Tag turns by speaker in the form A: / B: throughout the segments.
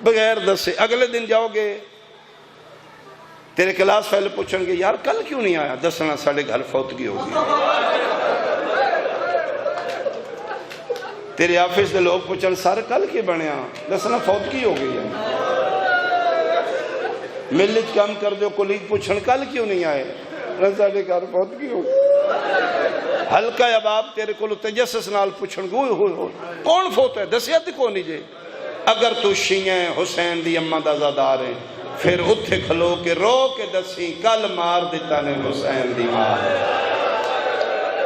A: بغیر دسے اگلے دن جاؤ گے تیرے کلاس فیل پوچھن گے یار کل کیوں نہیں آیا؟ دسنا ساڑھے گھر فوتگی ہوگی۔ تیرے آفس دے لوگ پوچھن سر کل کی بنیا؟ دسنا فوتگی ہو گئی ہے۔ ملت کام کر دو کولیگ پوچھن کل کیوں نہیں آئے؟ ساڑھے گھر فوتگی ہو گئی۔ ہلکا اباب تیرے کو تجسس نال پوچھن گے ہوئے کون فوت ہے؟ دسیا تے کون نہیں جے؟ اگر تو شیعہ حسین دی اماں دا زادار ہے پھر اتھے کھلو کے رو کے دسی کل مار دیتا نے حسین دی ماں،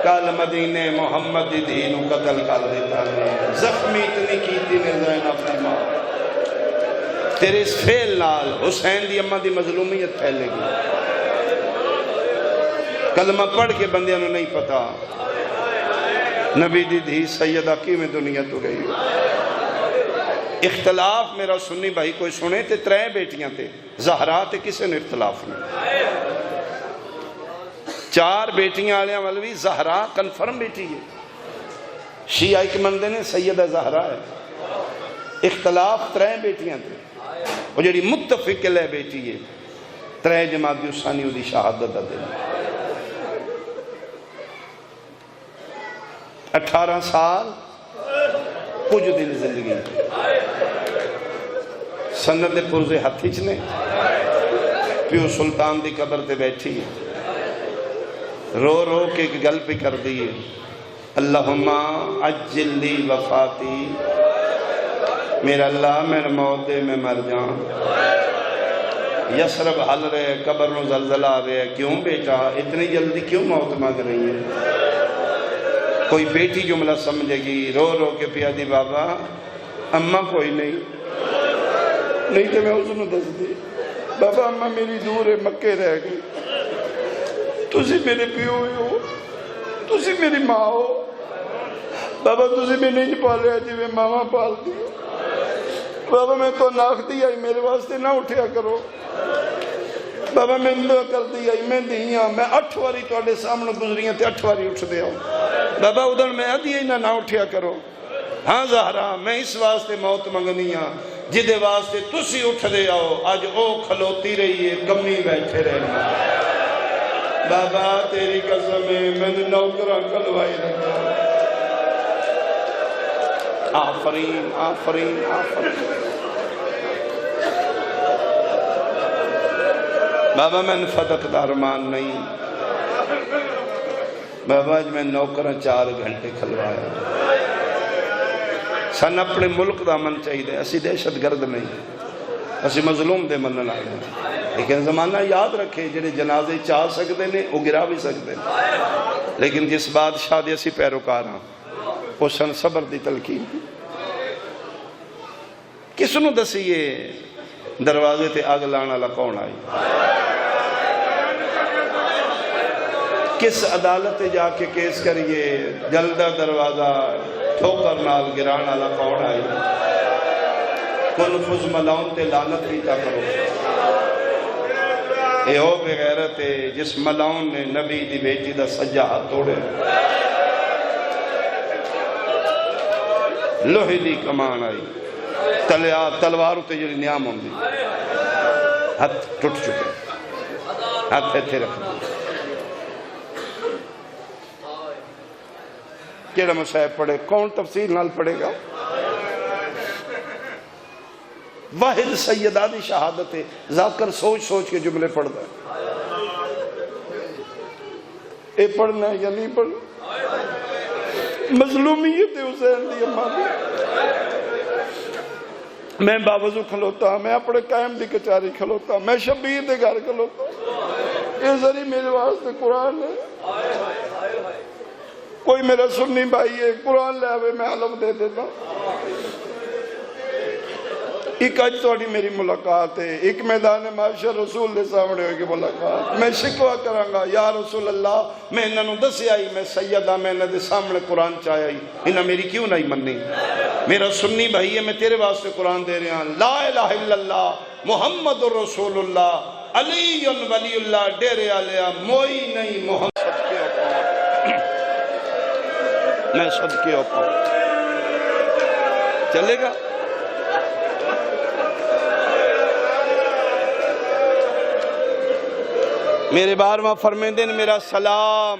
A: کل مدینے محمد دی دینو قتل کر دیتا نے، زخمی اتنی کیتی نے زینب دی ماں۔ تیرے اس فعل نال حسین دی اماں دی مظلومیت پھیلے گی۔ کلمہ پڑھ کے بندیاں نو نہیں پتا نبی دی دھی سیدہ کی میں دنیا تو گئی ہو۔ اختلاف میرا سنی بھائی کوئی سنے تے 3 بیٹیاں تے زہرا تے کسے نے اختلاف نہیں۔ 4 بیٹیاں آلیاں والوی زہرا کنفرم بیٹی ہے، شیعہ ایک مندے نے سیدہ زہرا ہے۔ اختلاف 3 بیٹیاں تے وہ جڑی متفق لے بیٹی ہے 3 جمادی الثانی دی شہادت دا دن 18 سال کچھ دن زندگی سند پرزے ہتھی چنے پیو سلطان دی قبر تے بیٹھی رو رو کے ایک گل پہ کر دیئے اللہم عجل لی وفاتی، میرا اللہ میرا موت دے میں مر جان۔ یسرب حل رہے قبر نو زلزلہ آ رہے کیوں بیٹا اتنی جلدی کیوں موت مانگ رہی ہے؟ کوئی بیٹی جملہ سمجھے گی رو رو کے پیا دی بابا اماں کوئی نہیں تو میں اس نے دس دی بابا اماں میری دور ہے مکے رہ گئی، تسی میرے پیو ہو، تسی میری ماں ہو بابا، تسی میں نہیں پالیا جی میں ماما پال دی بابا، میں تو ناخ دی آئی میرے واسطے نہ اٹھیا کرو بابا، میں کر دی آئی میں دیاں میں 8 واری توڑے سامنے گزریاں تے 8 واری اٹھ دے ہوں بابا، ادھر میں آدھی ہی نہ اٹھیا کرو۔ ہاں زہرا میں اس واسطے موت منگنی ہاں جدے واسطے تسی اٹھ دے آؤ، آج او کھلوتی رہی ہے کمی بیٹھے رہنا بابا، تیری قسم ہے میں نے نوکرہ کلوائی رکھا۔ آفرین آفرین آفرین بابا، میں نے فتح دارمان نہیں بابا، آج میں نوکرہ 4 گھنٹے کھلوایا۔ سن اپنے ملک دا من چاہیے، اسی دہشت گرد نہیں، اسی مظلوم دے منن آئے ہیں، لیکن زمانہ یاد رکھے جنہیں جنازے چاہ سکتے ہیں وہ گرا بھی سکتے ہیں، لیکن جس بادشاہ دے اسی پیروکار ہاں وہ سن صبر دی تلقین کس نو دسیے دروازے تے آگ لانا لکون آئی، کس عدالت جا کے کیس کریے جلدہ دروازہ ٹھوکر نال گرانا لکون آئی، کن فز ملاؤن تے لعنت ریتا کرو۔ اے او بغیرت ہے جس ملاؤن نے نبی دی بیٹی دا سجا ہاتھ توڑے، لوہی دی کمان آئی تلواروں تے جڑی نیام ہوں دی ہاتھ ٹوٹ چکے، ہاتھ ایتھے رکھ دی۔ کیڑا مصحف پڑھے کون تفسیر نال پڑھے گا؟ واحد سیدہ دی شہادت ہے، ذاکر سوچ سوچ کے جملے پڑھ دا ہے، اے پڑھنا ہے یا نہیں پڑھنا؟ مظلومیت حسین دی اماں دی، میں باوضو کھلوتا، میں اپنے قائم دی کچاری کھلوتا، میں شبیر دے گھر کھلوتا، یہ ذریعہ میرے واسطے قرآن ہے۔ کوئی میرا سنی بھائی ہے قرآن لے آوے میں علم دے دیتا، ایک آج توڑی میری ملاقات ہے، ایک میدان معاشر رسول دے سامنے ہوئے کی ملاقات، میں شکوہ کرانگا یا رسول اللہ میں انہوں دسی آئی میں سیدہ میں انہوں دے سامنے قرآن چاہی آئی، انہوں میری کیوں نہیں مننی؟ میرا سنی بھائی ہے میں تیرے واسطے قرآن دے رہے ہیں، لا الہ الا اللہ محمد رسول اللہ علی ولی اللہ ڈیرے آلیا موئی نہیں محمد صدقے اپنا، میں صدقے اپنا چلے گا میرے بارواں فرمیندے نے میرا سلام